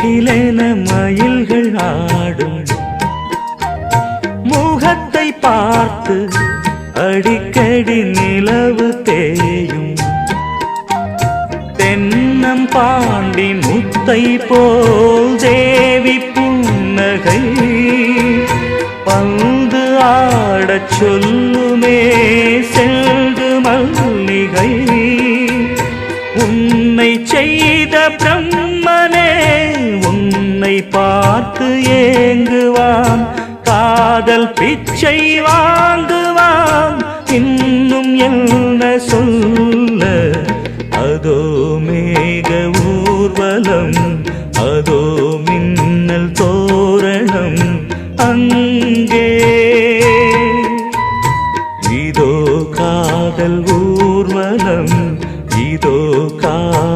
கிலேன மயில்கள் ஆடும் முகத்தை பார்த்து அடிக்கடி நிலவு தேயும் தென்னம் பாண்டி முத்தை போல் தேவி புன்னகை பந்து ஆடச் சொல்லுமே செல்து மல்லிகை உன்னை செய்த பிரம்மனே உன்னை பார்த்து ஏங்குவான் காதல் பிச்சை வாங்குவான் இன்னும் என்ன சொல்ல அதோ மேக ஊர்வலம்